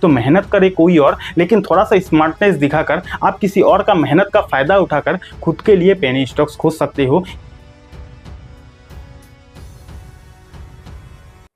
तो मेहनत करे कोई और, लेकिन थोड़ा सा स्मार्टनेस दिखाकर आप किसी और का मेहनत का फायदा उठाकर खुद के लिए पेनी स्टॉक्स खोज सकते हो।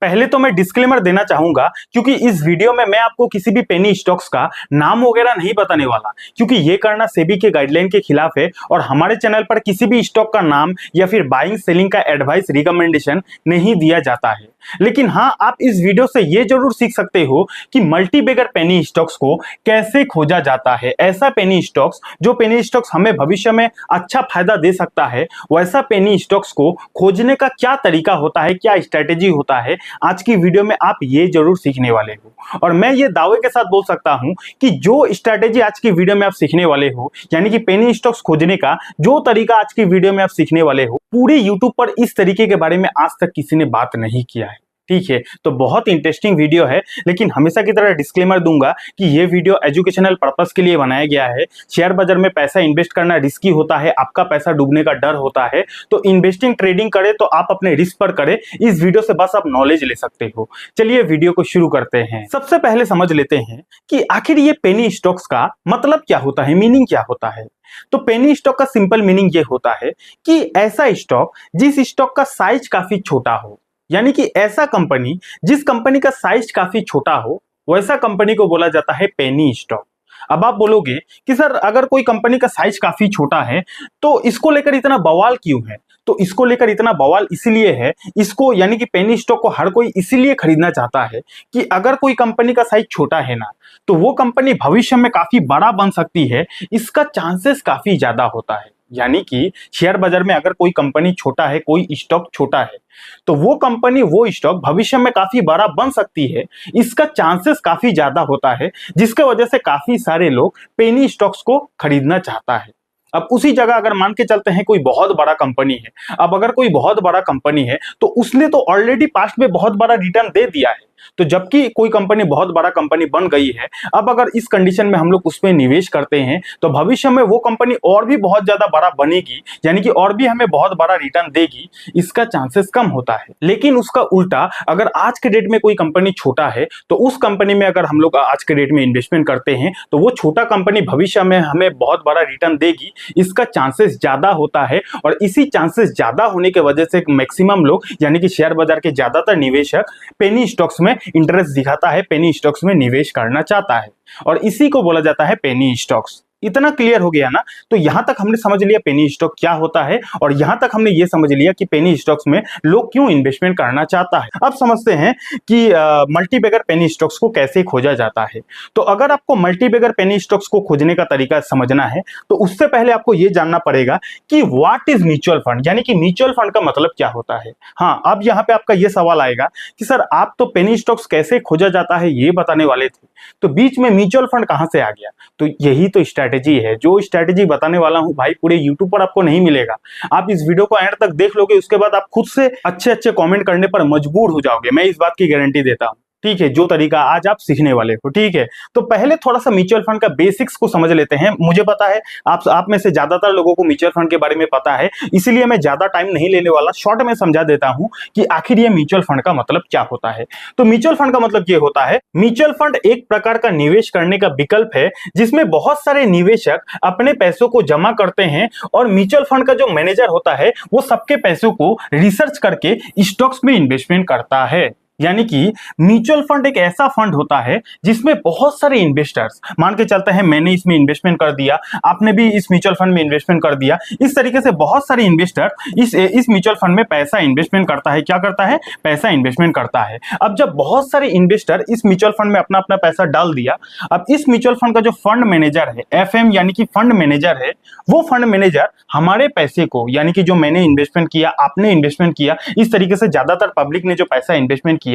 पहले तो मैं डिस्क्लेमर देना चाहूंगा, क्योंकि इस वीडियो में मैं आपको किसी भी पेनी स्टॉक्स का नाम वगैरह नहीं बताने वाला, क्योंकि ये करना सेबी के गाइडलाइन के खिलाफ है और हमारे चैनल पर किसी भी स्टॉक का नाम या फिर बाइंग सेलिंग का एडवाइस रिकमेंडेशन नहीं दिया जाता है। लेकिन हाँ, आप इस वीडियो से ये जरूर सीख सकते हो कि मल्टीबैगर पेनी स्टॉक्स को कैसे खोजा जाता है। ऐसा पेनी स्टॉक्स जो पेनी स्टॉक्स हमें भविष्य में अच्छा फायदा दे सकता है, वैसा पेनी स्टॉक्स को खोजने का क्या तरीका होता है, क्या स्ट्रेटेजी होता है, आज की वीडियो में आप ये जरूर सीखने वाले हो। और मैं ये दावे के साथ बोल सकता हूं कि जो स्ट्रेटेजी आज की वीडियो में आप सीखने वाले हो, यानी कि पेनी स्टॉक्स खोजने का जो तरीका आज की वीडियो में आप सीखने वाले हो, पूरे यूट्यूब पर इस तरीके के बारे में आज तक किसी ने बात नहीं किया है। ठीक है, तो बहुत इंटरेस्टिंग वीडियो है, लेकिन हमेशा की तरह डिस्क्लेमर दूंगा कि ये वीडियो एजुकेशनल पर्पस के लिए बनाया गया है। शेयर बाजार में पैसा इन्वेस्ट करना रिस्की होता है, आपका पैसा डूबने का डर होता है, तो इन्वेस्टिंग ट्रेडिंग करें तो आप अपने रिस्क पर करें। इस वीडियो से बस आप नॉलेज ले सकते हो। चलिए वीडियो को शुरू करते हैं। सबसे पहले समझ लेते हैं कि आखिर ये पेनी स्टॉक्स का मतलब क्या होता है, मीनिंग क्या होता है। तो पेनी स्टॉक का सिंपल मीनिंग ये होता है कि ऐसा स्टॉक जिस स्टॉक का साइज काफी छोटा हो, यानी कि ऐसा कंपनी जिस कंपनी का साइज काफी छोटा हो, वैसा कंपनी को बोला जाता है पेनी स्टॉक। अब आप बोलोगे कि सर अगर कोई कंपनी का साइज काफी छोटा है तो इसको लेकर इतना बवाल क्यों है? तो इसको लेकर इतना बवाल इसलिए है, इसको यानी कि पेनी स्टॉक को हर कोई इसीलिए खरीदना चाहता है कि अगर कोई कंपनी का साइज छोटा है ना, तो वो कंपनी भविष्य में काफी बड़ा बन सकती है, इसका चांसेस काफी ज्यादा होता है। यानी कि शेयर बाजार में अगर कोई कंपनी छोटा है, कोई स्टॉक छोटा है, तो वो कंपनी, वो स्टॉक भविष्य में काफी बड़ा बन सकती है, इसका चांसेस काफी ज्यादा होता है, जिसके वजह से काफी सारे लोग पेनी स्टॉक्स को खरीदना चाहता है। अब उसी जगह अगर मान के चलते हैं कोई बहुत बड़ा कंपनी है, अब अगर कोई बहुत बड़ा कंपनी है तो उसने तो ऑलरेडी पास्ट में बहुत बड़ा रिटर्न दे दिया है, तो जबकि कोई कंपनी बहुत बड़ा कंपनी बन गई है, अब अगर इस कंडीशन में हम लोग उसमें निवेश करते हैं तो भविष्य में वो कंपनी और भी बहुत ज्यादा बड़ा बनेगी, यानी कि और भी हमें बहुत बड़ा रिटर्न देगी, इसका चांसेस कम होता है। लेकिन उसका उल्टा, अगर आज के डेट में कोई कंपनी छोटा है तो उस कंपनी में अगर हम लोग आज के डेट में इन्वेस्टमेंट करते हैं तो वो छोटा कंपनी भविष्य में हमें बहुत बड़ा रिटर्न देगी, इसका चांसेस ज्यादा होता है। और इसी चांसेस ज्यादा होने की वजह से मैक्सिमम लोग, यानी कि शेयर बाजार के ज्यादातर निवेशक पेनी स्टॉक्स में इंटरेस्ट दिखाता है, पेनी स्टॉक्स में निवेश करना चाहता है, और इसी को बोला जाता है पेनी स्टॉक्स। इतना क्लियर हो गया ना? तो यहां तक हमने समझ लिया पेनी स्टॉक क्या होता है, और यहां तक हमने ये समझ लिया कि पेनी स्टॉक्स में लोग क्यों इन्वेस्टमेंट करना चाहता है। अब समझते हैं कि मल्टीबैगर पेनी स्टॉक्स को कैसे खोजा जाता है। तो अगर आपको मल्टीबैगर पेनी स्टॉक्स को खोजने का तरीका समझना है तो उससे पहले आपको ये जानना पड़ेगा कि व्हाट इज म्यूचुअल फंड, यानी कि म्यूचुअल फंड का मतलब क्या होता है। हाँ, अब यहाँ पे आपका ये सवाल आएगा कि सर आप तो पेनी स्टॉक्स कैसे खोजा जाता है ये बताने वाले थे, तो बीच में म्यूचुअल फंड कहां से आ गया? तो यही तो स्ट्रैटेजी है, जो स्ट्रैटेजी बताने वाला हूं भाई पूरे यूट्यूब पर आपको नहीं मिलेगा। आप इस वीडियो को एंड तक देख लोगे, उसके बाद आप खुद से अच्छे अच्छे कमेंट करने पर मजबूर हो जाओगे, मैं इस बात की गारंटी देता हूं। ठीक है, जो तरीका आज आप सीखने वाले हो। ठीक है, तो पहले थोड़ा सा म्यूचुअल फंड का बेसिक्स को समझ लेते हैं। मुझे पता है आप में से ज्यादातर लोगों को म्यूचुअल फंड के बारे में पता है, इसीलिए मैं ज्यादा टाइम नहीं लेने वाला, शॉर्ट में समझा देता हूं कि आखिर ये म्यूचुअल फंड का मतलब क्या होता है। तो म्यूचुअल फंड का मतलब ये होता है, म्यूचुअल फंड एक प्रकार का निवेश करने का विकल्प है जिसमें बहुत सारे निवेशक अपने पैसों को जमा करते हैं, और म्यूचुअल फंड का जो मैनेजर होता है वो सबके पैसों को रिसर्च करके स्टॉक्स में इन्वेस्टमेंट करता है। यानी कि म्यूचुअल फंड एक ऐसा फंड होता है जिसमें बहुत सारे इन्वेस्टर्स, मान के चलते हैं मैंने इसमें इन्वेस्टमेंट कर दिया, आपने भी इस म्यूचुअल फंड में इन्वेस्टमेंट कर दिया, इस तरीके से बहुत सारे इन्वेस्टर इस म्यूचुअल फंड में पैसा इन्वेस्टमेंट करता है। क्या करता है? पैसा इन्वेस्टमेंट करता है। अब जब बहुत सारे इन्वेस्टर इस म्यूचुअल फंड में अपना अपना पैसा डाल दिया, अब इस म्यूचुअल फंड का जो फंड मैनेजर है, FM यानी कि फंड मैनेजर है, वो फंड मैनेजर हमारे पैसे को, यानी कि जो मैंने इन्वेस्टमेंट किया, आपने इन्वेस्टमेंट किया, इस तरीके से ज्यादातर पब्लिक ने जो पैसा इन्वेस्टमेंट किया,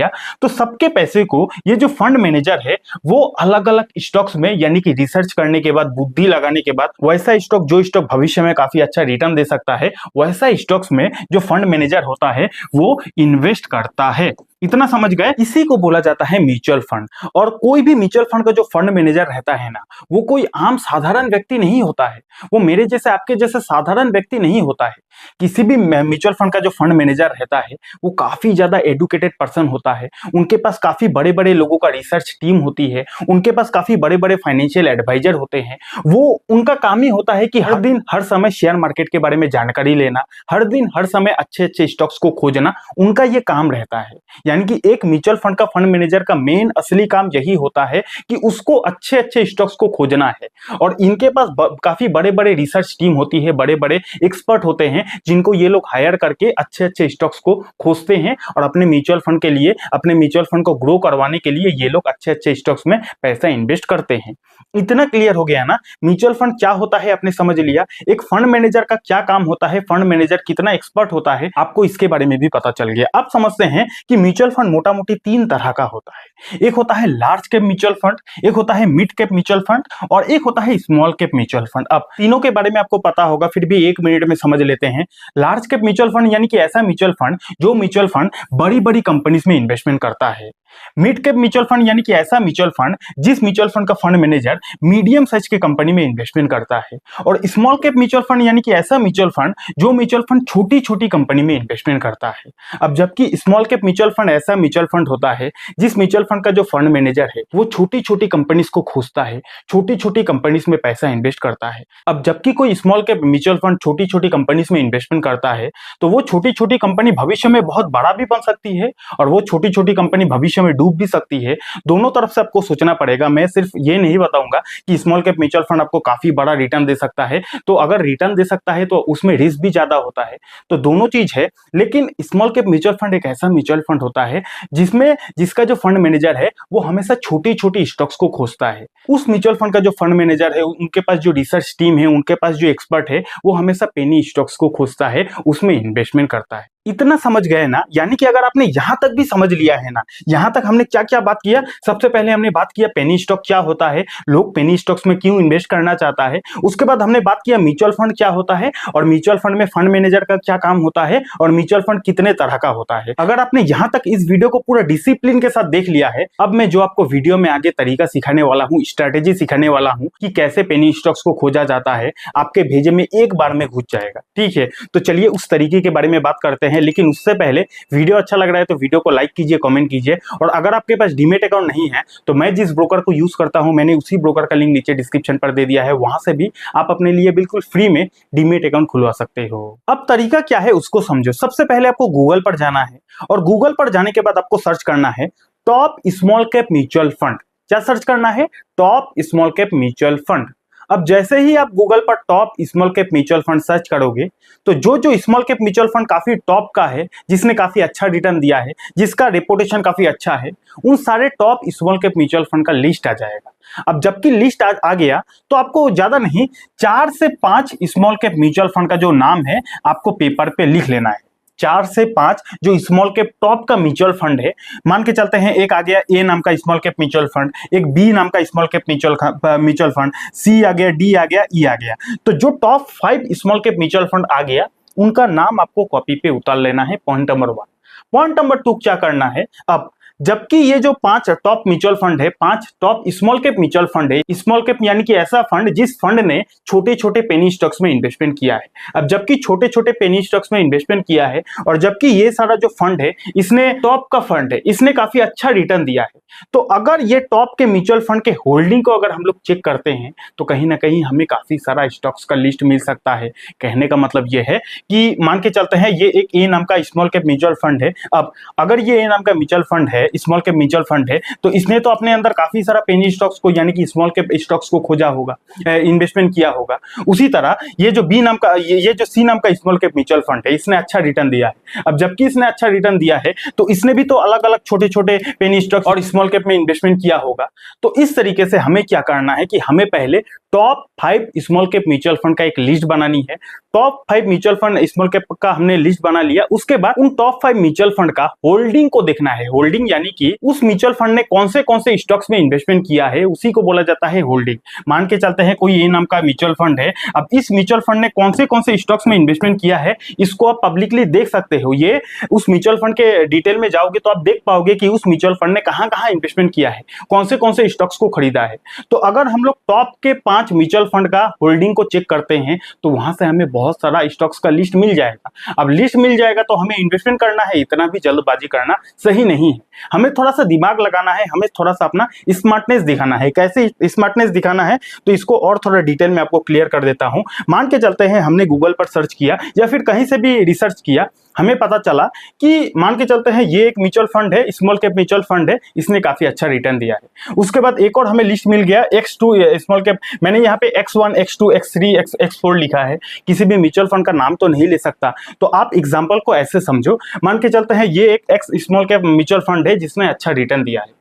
तो सबके पैसे को ये जो फंड मैनेजर है वो अलग अलग स्टॉक्स में, यानी कि रिसर्च करने के बाद, बुद्धि लगाने के बाद, वैसा स्टॉक जो स्टॉक भविष्य में काफी अच्छा रिटर्न दे सकता है, वैसा स्टॉक्स में जो फंड मैनेजर होता है वो इन्वेस्ट करता है। इतना समझ गए? इसी को बोला जाता है म्यूचुअल फंड। और कोई भी म्यूचुअल फंड का जो फंड मैनेजर रहता है ना, वो कोई आम साधारण व्यक्ति नहीं होता है। वो मेरे जैसे आपके जैसे साधारण व्यक्ति नहीं होता है। किसी भी म्यूचुअल फंड का जो फंड मैनेजर रहता है वो काफी ज्यादा एडुकेटेड पर्सन होता है। उनके पास काफी बड़े बड़े लोगों का रिसर्च टीम होती है। उनके पास काफी बड़े बड़े फाइनेंशियल एडवाइजर होते हैं। वो उनका काम ही होता है कि हर दिन हर समय शेयर मार्केट के बारे में जानकारी लेना, हर दिन हर समय अच्छे अच्छे स्टॉक्स को खोजना, उनका ये काम रहता है। यानी कि एक म्यूचुअल फंड का फंड मैनेजर का मेन असली काम यही होता है कि उसको अच्छे अच्छे स्टॉक्स को खोजना है। और इनके पास काफी बड़े बड़े रिसर्च टीम होती है, बड़े बड़े एक्सपर्ट होते हैं जिनको ये लोग हायर करके अच्छे अच्छे स्टॉक्स को खोजते हैं और अपने म्यूचुअल फंड के लिए, अपने म्यूचुअल फंड को ग्रो करवाने के लिए ये लोग अच्छे अच्छे स्टॉक्स में पैसा इन्वेस्ट करते हैं। इतना क्लियर हो गया ना म्यूचुअल फंड क्या होता है, आपने समझ लिया। एक फंड मैनेजर का क्या काम होता है, फंड मैनेजर कितना एक्सपर्ट होता है, आपको इसके बारे में भी पता चल गया। अब समझते हैं कि म्यूचुअल फंड मोटा मोटी तीन तरह का होता है। एक होता है लार्ज कैप म्यूचुअल फंड, एक होता है मिड कैप म्यूचुअल फंड और एक होता है स्मॉल कैप म्यूचुअल फंड। अब तीनों के बारे में आपको पता होगा, फिर भी 1 मिनट में समझ लेते हैं। लार्ज कैप म्यूचुअल फंड यानी कि ऐसा म्यूचुअल फंड जो म्यूचुअल फंड बड़ी बड़ी कंपनीज में इन्वेस्टमेंट करता है। मिड कैप म्यूचुअल फंड यानी कि ऐसा म्यूचुअल फंड जिस म्यूचुअल फंड का फंड मैनेजर मीडियम साइज के कंपनी में इन्वेस्टमेंट करता है। और स्मॉल कैप म्यूचुअल फंड यानी कि ऐसा म्यूचुअल फंड जो म्यूचुअल फंड छोटी छोटी कंपनी में इन्वेस्टमेंट करता है। अब जबकि स्मॉल कैप म्यूचुअल फंड ऐसा म्यूचुअल फंड होता है जिस म्यूचुअल फंड का जो फंड मैनेजर है वो छोटी छोटी कंपनीज को खोजता है, छोटी छोटी कंपनीज में पैसा इन्वेस्ट करता है। अब जबकि कोई स्मॉल कैप म्यूचुअल फंड छोटी छोटी कंपनीज में इन्वेस्टमेंट करता है तो वो छोटी छोटी कंपनी भविष्य में बहुत बड़ा भी बन सकती है और वो छोटी छोटी कंपनी भविष्य में डूब भी सकती है। दोनों तरफ से आपको सोचना पड़ेगा। मैं सिर्फ ये नहीं बताऊंगा कि स्मॉल कैप म्यूचुअल फंड आपको काफी बड़ा रिटर्न दे सकता है, तो अगर रिटर्न दे सकता है तो उसमें रिस्क भी ज्यादा होता है। तो दोनों चीज है। लेकिन स्मॉल कैप म्यूचुअल फंड एक ऐसा म्यूचुअल फंड होता है जिसका जो फंड मैनेजर है वो हमेशा छोटी छोटी स्टॉक्स को खोजता है। उस म्यूचुअल फंड का जो फंड मैनेजर है उनके पास जो रिसर्च टीम है, उनके पास जो एक्सपर्ट है, वो हमेशा पेनी स्टॉक्स को खोजता है, उसमें इन्वेस्टमेंट करता है। इतना समझ गए ना? यानी कि अगर आपने यहां तक भी समझ लिया है ना, यहां तक हमने क्या क्या बात किया। सबसे पहले हमने बात किया पेनी स्टॉक क्या होता है, लोग पेनी स्टॉक्स में क्यों इन्वेस्ट करना चाहता है। उसके बाद हमने बात किया म्यूचुअल फंड क्या होता है और म्यूचुअल फंड में फंड मैनेजर का क्या काम होता है और म्यूचुअल फंड कितने तरह का होता है। अगर आपने यहां तक इस वीडियो को पूरा डिसिप्लिन के साथ देख लिया है, अब मैं जो आपको वीडियो में आगे तरीका सिखाने वाला हूं, स्ट्रेटेजी सिखाने वाला हूं कि कैसे पेनी स्टॉक्स को खोजा जाता है, आपके भेजे में एक बार में घुस जाएगा। ठीक है, तो चलिए उस तरीके के बारे में बात करते हैं। लेकिन उससे पहले वीडियो अच्छा लग रहा है तो वीडियो को लाइक कीजिए, कमेंट कीजिए। और अगर आपके पास डीमेट अकाउंट नहीं है तो मैं जिस ब्रोकर को यूज करता हूं, मैंने उसी ब्रोकर का लिंक नीचे डिस्क्रिप्शन पर दे दिया है, वहां से भी आप अपने लिए बिल्कुल फ्री में डीमेट अकाउंट खुलवा सकते हो। अब तरीका क्या है उसको समझो। सबसे पहले आपको गूगल पर जाना है और गूगल पर जाने के बाद आपको सर्च करना है top small cap mutual fund. क्या सर्च करना है? Top small cap mutual fund. अब जैसे ही आप गूगल पर top small cap mutual fund search करोगे तो जो स्मॉल कैप म्यूचुअल फंड काफी टॉप का है, जिसने काफी अच्छा रिटर्न दिया है, जिसका रेपुटेशन काफी अच्छा है, उन सारे top small cap mutual fund का लिस्ट आ जाएगा। अब जबकि लिस्ट आ गया तो आपको ज्यादा नहीं 4 से 5 स्मॉल कैप म्यूचुअल फंड का जो नाम है आपको पेपर पे लिख लेना है। 4 से 5 जो स्मॉल कैप टॉप का म्यूचुअल फंड है, मान के चलते हैं एक आ गया ए नाम का स्मॉल कैप म्यूचुअल फंड, एक बी नाम का small cap mutual fund, C आ गया, डी आ गया, ई आ गया। तो जो top 5 small cap mutual fund आ गया उनका नाम आपको कॉपी पे उतार लेना है। Point number 1। पॉइंट नंबर 2 क्या करना है, अब जबकि ये जो 5 टॉप म्यूचुअल फंड है, 5 top small cap mutual fund है, स्मॉल कैप यानी कि ऐसा फंड जिस फंड ने छोटे छोटे पेनी स्टॉक्स में इन्वेस्टमेंट किया है। अब जबकि छोटे छोटे पेनी स्टॉक्स में इन्वेस्टमेंट किया है और जबकि ये सारा जो फंड है इसने टॉप का फंड है, इसने काफी अच्छा रिटर्न दिया है, तो अगर ये टॉप के म्यूचुअल फंड के होल्डिंग को अगर हम लोग चेक करते हैं तो कहीं ना कहीं हमें काफी सारा स्टॉक्स का लिस्ट मिल सकता है। कहने का मतलब ये है कि मान के चलते हैं ये एक ए नाम का स्मॉल कैप म्यूचुअल फंड है। अब अगर ये ए नाम का म्यूचुअल फंड है, स्मॉल कैप म्यूचुअल फंड है, तो इसने तो अपने अंदर काफी सारा पेनी स्टॉक्स को यानी कि स्मॉल कैप स्टॉक्स को खोजा होगा, इन्वेस्टमेंट किया होगा। उसी तरह ये जो बी नाम का ये जो सी नाम का स्मॉल कैप म्यूचुअल फंड है, इसने अच्छा रिटर्न दिया है। अब जबकि इसने अच्छा रिटर्न दिया है तो इसने भी तो अलग अलग छोटे छोटे पेनी स्टॉक्स और स्मॉल कैप में इन्वेस्टमेंट किया होगा। तो इस तरीके से हमें क्या करना है कि हमें पहले top 5 small cap mutual fund का एक लिस्ट बनानी है। Top 5 mutual fund small cap का हमने लिस्ट बना लिया। उसके बाद उन टॉप 5 म्यूचुअल फंड का होल्डिंग को देखना है। होल्डिंग यानी कि उस म्यूचुअल फंड ने कौन से स्टॉक्स में इन्वेस्टमेंट किया है, उसी को बोला जाता है होल्डिंग। मान के चलते हैं कोई ए नाम का म्यूचुअल फंड है, अब इस म्यूचुअल फंड ने कौन से स्टॉक्स में इन्वेस्टमेंट किया है, इसको आप पब्लिकली देख सकते हो। ये उस म्यूचुअल फंड के डिटेल में जाओगे तो आप देख पाओगे कि उस म्यूचुअल फंड ने कहां कहां इन्वेस्टमेंट किया है, कौन से स्टॉक्स को खरीदा है। तो अगर हम लोग टॉप के 5 म्यूचुअल फंड का होल्डिंग को चेक करते हैं तो वहां से हमें बहुत सारा स्टॉक्स का लिस्ट मिल जाएगा। अब लिस्ट मिल जाएगा तो हमें इन्वेस्टमेंट करना है, इतना भी जल्दबाजी करना सही नहीं है। हमें थोड़ा सा दिमाग लगाना है, हमें थोड़ा सा अपना स्मार्टनेस दिखाना है। कैसे स्मार्टनेस दिखाना है तो इसको और थोड़ा डिटेल में आपको क्लियर कर देता हूं। मान के चलते हैं हमने गूगल पर सर्च किया या फिर कहीं से भी रिसर्च किया, हमें पता चला कि मान के चलते हैं ये एक म्यूचुअल फंड है, स्मॉल कैप म्यूचुअल फंड है, इसने काफी अच्छा रिटर्न दिया है। उसके बाद एक और हमें लिस्ट मिल गया X2 स्मॉल कैप। मैंने यहाँ पे X1 X2 X3 X4 लिखा है, किसी भी म्यूचुअल फंड का नाम तो नहीं ले सकता, तो आप एग्जांपल को ऐसे समझो। मान के चलते हैं ये एक X small cap mutual fund है जिसने अच्छा रिटर्न दिया है,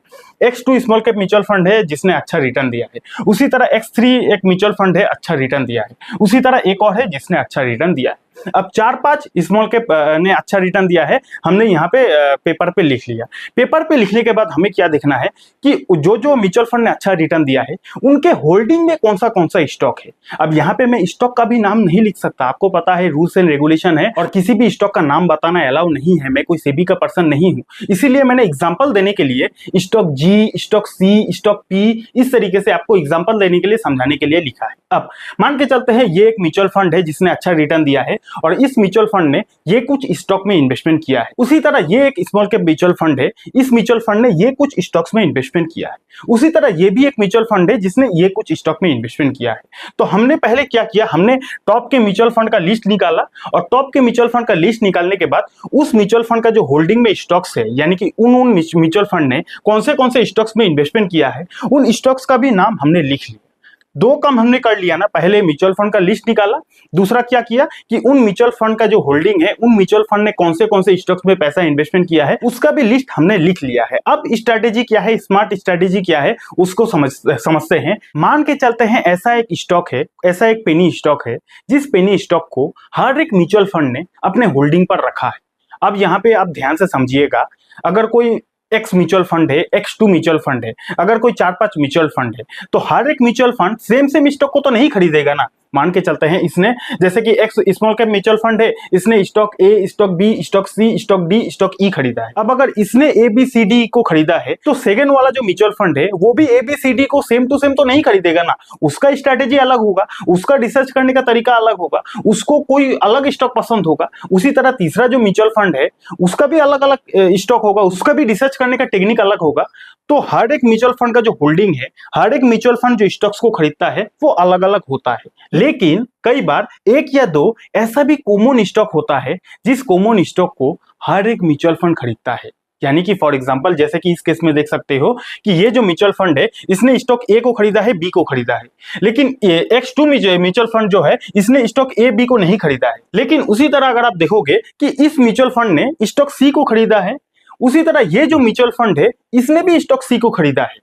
X2 small cap mutual fund है जिसने अच्छा रिटर्न दिया है, उसी तरह X3 एक म्यूचुअल फंड है, अच्छा रिटर्न दिया है, उसी तरह एक और है जिसने अच्छा रिटर्न दिया है। अब 4-5 स्मॉल कैप ने अच्छा रिटर्न दिया है, हमने यहाँ पे पेपर पे लिख लिया। पेपर पे लिखने के बाद हमें क्या देखना है कि जो म्यूचुअल फंड ने अच्छा रिटर्न दिया है उनके होल्डिंग में कौन सा स्टॉक है। अब यहाँ पे मैं स्टॉक का भी नाम नहीं लिख सकता, आपको पता है रूल्स एंड रेगुलेशन है और किसी भी स्टॉक का नाम बताना अलाउ नहीं है। मैं कोई सेबी का पर्सन नहीं हूँ, इसीलिए मैंने एग्जाम्पल देने के लिए स्टॉक जी, स्टॉक सी, स्टॉक पी, इस तरीके से आपको एग्जाम्पल देने के लिए, समझाने के लिए लिखा है। अब मान के चलते हैं ये एक म्यूचुअल फंड है जिसने अच्छा रिटर्न दिया है और इस म्यूचुअल फंड ने ये कुछ स्टॉक में इन्वेस्टमेंट किया है। उसी तरह ये एक स्मॉल कैप म्यूचुअल फंड है, इस म्यूचुअल फंड ने ये कुछ स्टॉक्स में इन्वेस्टमेंट किया है। उसी तरह ये भी एक म्यूचुअल फंड है जिसने ये कुछ स्टॉक में इन्वेस्टमेंट किया है। तो हमने पहले क्या किया, हमने टॉप के म्यूचुअल फंड का लिस्ट निकाला और टॉप के म्यूचुअल फंड का लिस्ट निकालने के बाद उस म्यूचुअल फंड का जो होल्डिंग में स्टॉक्स है, यानी कि उन म्यूचुअल फंड ने कौन से स्टॉक्स में इन्वेस्टमेंट किया है, उन स्टॉक्स का भी नाम हमने लिख लिया। दो काम हमने कर लिया ना, पहले म्यूचुअल फंड का लिस्ट निकाला, दूसरा क्या किया कि उन म्यूचुअल फंड का जो होल्डिंग है, उन म्यूचुअल फंड ने कौन से स्टॉक्स में पैसा इन्वेस्टमेंट किया है, उसका भी लिस्ट हमने लिख लिया है। अब स्ट्रैटेजी क्या है, स्मार्ट स्ट्रैटेजी क्या है, उसको समझते हैं। मान के चलते हैं ऐसा एक स्टॉक है, ऐसा एक पेनी स्टॉक है जिस पेनी स्टॉक को हर एक म्यूचुअल फंड ने अपने होल्डिंग पर रखा है। अब यहाँ पे आप ध्यान से समझिएगा, अगर कोई X म्यूचुअल फंड है, X2 म्यूचुअल फंड है, अगर कोई 4-5 म्यूचुअल फंड है तो हर एक म्यूचुअल फंड सेम स्टॉक को तो नहीं खरीदेगा ना। मान के चलते हैं इसने, जैसे कि X small cap mutual fund है, इसने stock A, stock B, stock C, stock D, stock E खरीदा है। अब अगर इसने ए बी सी डी को खरीदा है तो सेकंड वाला जो म्यूचुअल फंड है वो भी ए बी सी डी को सेम टू सेम तो नहीं खरीदेगा ना, उसका स्ट्रैटेजी अलग होगा, उसका रिसर्च करने का तरीका अलग होगा, उसको कोई अलग स्टॉक पसंद होगा। उसी तरह तीसरा जो म्यूचुअल फंड है उसका भी अलग अलग स्टॉक होगा, उसका भी रिसर्च करने का टेक्निक अलग होगा। तो हर एक म्यूचुअल फंड का जो होल्डिंग है, हर एक म्यूचुअल फंड जो स्टॉक्स को खरीदता है वो अलग अलग होता है। लेकिन कई बार एक या दो ऐसा भी कॉमन स्टॉक होता है जिस कॉमन स्टॉक को हर एक म्यूचुअल फंड खरीदता है। यानी कि फॉर एग्जांपल, जैसे कि इस केस में देख सकते हो कि ये जो म्यूचुअल फंड है इसने स्टॉक ए को खरीदा है, बी को खरीदा है, लेकिन X2 म्यूचुअल फंड जो है इसने स्टॉक ए बी को नहीं खरीदा है। लेकिन उसी तरह अगर आप देखोगे कि इस म्यूचुअल फंड ने स्टॉक सी को खरीदा है, उसी तरह ये जो म्यूचुअल फंड है इसने भी स्टॉक सी को खरीदा है,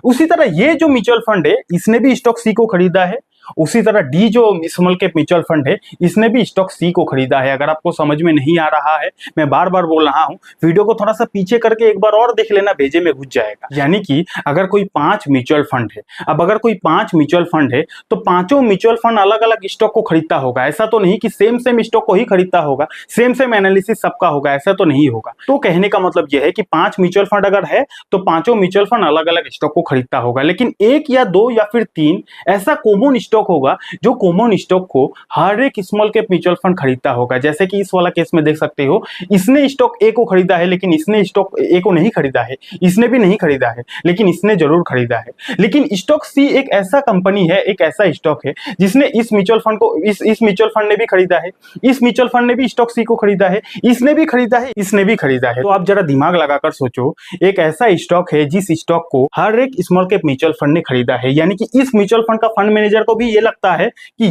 उसी तरह ये जो म्यूचुअल फंड है इसने भी स्टॉक सी को खरीदा है, उसी तरह डी जो स्मॉल कैप म्यूचुअल फंड है इसने भी स्टॉक सी को खरीदा है। अगर आपको समझ में नहीं आ रहा है, मैं बार बार बोल रहा हूं, वीडियो को थोड़ा सा पीछे करके एक बार और देख लेना, भेजे में घुस जाएगा। यानी कि अगर कोई 5 म्यूचुअल फंड है, अब अगर कोई 5 म्यूचुअल फंड है तो पांचों म्यूचुअल फंड अलग अलग स्टॉक को खरीदता होगा। ऐसा तो नहीं कि सेम स्टॉक को ही खरीदता होगा, सेम एनालिसिस सबका होगा, ऐसा तो नहीं होगा। तो कहने का मतलब यह है कि 5 म्यूचुअल फंड अगर है तो पांचों म्यूचुअल फंड अलग अलग स्टॉक को खरीदता होगा, लेकिन 1 या 2 या फिर 3 ऐसा कॉमन स्टॉक होगा जो कॉमन स्टॉक को हर एक स्मॉल कैप म्यूचुअल फंड खरीदता होगा। जैसे कि इस वाला केस में देख सकते हो, इसने स्टॉक ए को खरीदा है लेकिन इसने स्टॉक ए को नहीं खरीदा है, इसने भी नहीं खरीदा है लेकिन इसने जरूर खरीदा है। लेकिन स्टॉक सी एक ऐसा कंपनी है, एक ऐसा स्टॉक है जिसने इस म्यूचुअल फंड को, इस म्यूचुअल फंड ने भी खरीदा है, इस म्यूचुअल फंड ने भी स्टॉक सी को खरीदा है, इसने भी खरीदा है, इसने भी खरीदा है। तो आप जरा दिमाग लगाकर सोचो, एक ऐसा स्टॉक है जिस स्टॉक को हर एक स्मॉल कैप म्यूचुअल फंड ने खरीदा है, यानी कि इस म्यूचुअल फंड का फंड मैनेजर को भी ये लगता है कि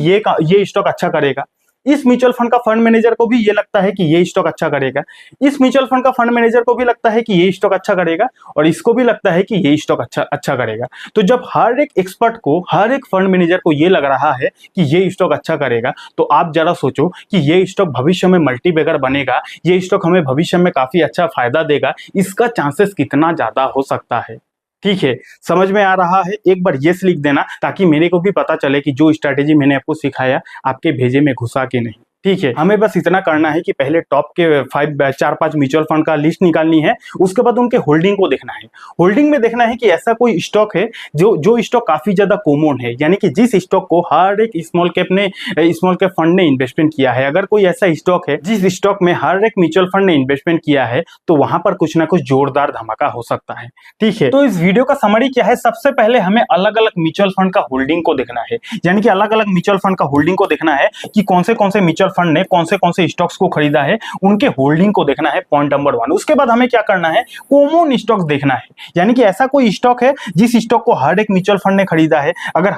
ये स्टॉक अच्छा करेगा, इस म्यूचुअल फंड का फंड मैनेजर को भी ये लगता है कि ये स्टॉक अच्छा करेगा, इस म्यूचुअल फंड का फंड मैनेजर को भी लगता है कि ये स्टॉक अच्छा करेगा, और इसको भी लगता है कि ये स्टॉक अच्छा करेगा। तो जब हर एक एक्सपर्ट को, हर एक फंड मैनेजर को ये लग रहा है कि ये स्टॉक अच्छा करेगा, तो आप जरा सोचो कि ये स्टॉक भविष्य में मल्टीबैगर बनेगा, ये स्टॉक हमें भविष्य में काफी अच्छा फायदा देगा, इसका चांसेस कितना ज्यादा हो सकता है। ठीक है, समझ में आ रहा है? एक बार यस लिख देना ताकि मेरे को भी पता चले कि जो स्ट्रैटेजी मैंने आपको सिखाया आपके भेजे में घुसा कि नहीं। ठीक है, हमें बस इतना करना है कि पहले टॉप के 4-5 म्यूचुअल फंड का लिस्ट निकालनी है, उसके बाद उनके होल्डिंग को देखना है। होल्डिंग में देखना है कि ऐसा कोई स्टॉक है जो स्टॉक काफी ज्यादा कॉमन है, यानी कि जिस स्टॉक को हर एक स्मॉल कैप फंड ने इन्वेस्टमेंट किया है। अगर कोई ऐसा स्टॉक है जिस स्टॉक में हर एक म्यूचुअल फंड ने इन्वेस्टमेंट किया है, तो वहां पर कुछ ना कुछ जोरदार धमाका हो सकता है। ठीक है, तो इस वीडियो का समरी क्या है? सबसे पहले हमें अलग अलग म्यूचुअल फंड का होल्डिंग को देखना है, यानी कि अलग अलग म्यूचुअल फंड का होल्डिंग को देखना है कि कौन से म्यूचुअल फंड ने कौन से स्टॉक्स को खरीदा है, उनके होल्डिंग को देखना है, पॉइंट नंबर 1। उसके बाद हमें क्या करना है? कॉमन स्टॉक्स देखना है, यानी कि ऐसा कोई स्टॉक है जिस स्टॉक को हर एक म्यूचुअल फंड ने खरीदा है। अगर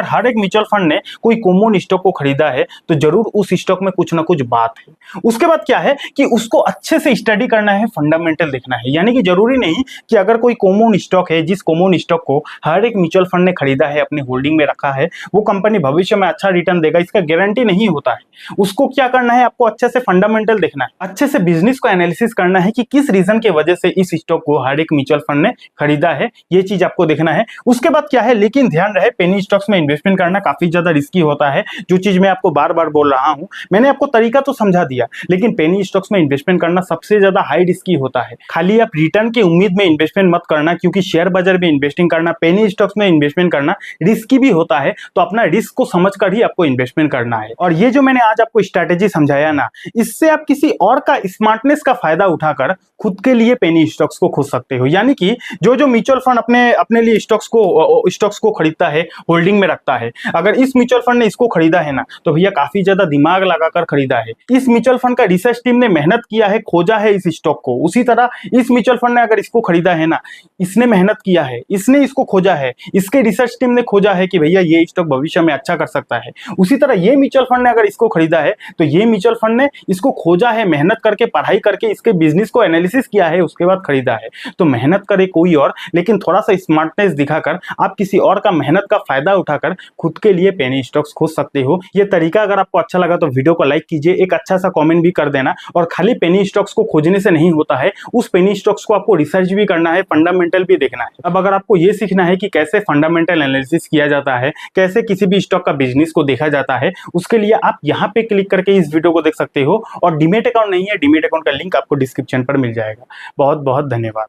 हर एक म्यूचुअल फंड ने कोई कॉमन स्टॉक को खरीदा है तो जरूर उस स्टॉक में कुछ ना कुछ बात है। उसके बाद क्या है कि उसको अच्छे से स्टडी करना है, फंडामेंटल देखना है, यानी कि जरूरी नहीं कि अगर कोई कॉमन स्टॉक है, जिस कॉमन स्टॉक को हर एक म्यूचुअल फंड ने खरीदा है, अपने होल्डिंग में रखा है, वो कंपनी भविष्य में अच्छा रिटर्न देगा, इसका गारंटी नहीं होता है। उसको क्या करना है? आपको अच्छे से फंडामेंटल देखना है, अच्छे से बिजनेस को एनालिसिस करना है कि किस रीजन के वजह से इस स्टॉक को हर एक म्यूचुअल फंड ने खरीदा है, ये चीज आपको देखना है। उसके बाद क्या है, लेकिन ध्यान रहे पेनी स्टॉक्स में इन्वेस्टमेंट करना काफी ज्यादा रिस्की होता है। जो चीज मैं आपको बार बार बोल रहा हूं, मैंने आपको तरीका तो समझा दिया, लेकिन पेनी स्टॉक्स में इन्वेस्टमेंट करना सबसे ज्यादा हाई रिस्की होता है। खाली आप रिटर्न की उम्मीद में इन्वेस्टमेंट मत करना, क्योंकि शेयर बाजार में इन्वेस्टिंग करना, पेनी स्टॉक्स में इन्वेस्टमेंट करना रिस्की भी होता है। तो अपना रिस्क को समझकर ही आपको इन्वेस्टमेंट करना है। और ये जो मैंने आज आपको स्ट्रैटेजी समझाया ना, इससे आप किसी और का स्मार्टनेस का फायदा उठाकर खुद के लिए पेनी स्टॉक्स को खोज सकते हो। यानी कि जो म्यूचुअल फंड अपने लिए स्टॉक्स को खरीदता है, होल्डिंग में रखता है, अगर इस म्यूचुअल फंड ने इसको खरीदा है ना, तो भैया काफी ज्यादा दिमाग लगाकर खरीदा है। इस म्यूचुअल फंड का रिसर्च टीम ने मेहनत किया है, खोजा है इस स्टॉक को। उसी तरह इस म्यूचुअल फंड ने अगर इसको खरीदा है ना, इसने मेहनत किया है, इसने इसको खोजा है, इसके रिसर्च टीम ने खोजा है कि भैया ये स्टॉक भविष्य में अच्छा कर सकता है। उसी तरह ये म्यूचुअल फंड ने अगर इसको खरीदा है, तो ये म्यूचुअल फंड ने इसको खोजा है, मेहनत करके, पढ़ाई करके, इसके बिजनेस को एनालिसिस किया है, उसके बाद खरीदा है। तो मेहनत करे कोई और, लेकिन थोड़ा सा स्मार्टनेस दिखाकर आप किसी और का मेहनत का फायदा उठाकर खुद के लिए पेनी स्टॉक्स खोज सकते हो। ये तरीका अगर आपको अच्छा लगा तो वीडियो को लाइक कीजिए, एक अच्छा सा कमेंट भी कर देना। और खाली पेनी स्टॉक्स को खोजने से नहीं होता है, उस पेनी स्टॉक्स को आपको रिसर्च भी करना है, फंडामेंटल भी देखना है। अब अगर आपको ये सीखना है कि कैसे फंडामेंटल एनालिसिस किया जाता है, कैसे किसी भी स्टॉक का बिजनेस को देखा जाता है, उसके लिए आप यहाँ पे क्लिक करके इस वीडियो को देख सकते हो। और डीमैट अकाउंट नहीं है, डीमैट अकाउंट का लिंक आपको डिस्क्रिप्शन पर मिल जाएगा। बहुत बहुत धन्यवाद।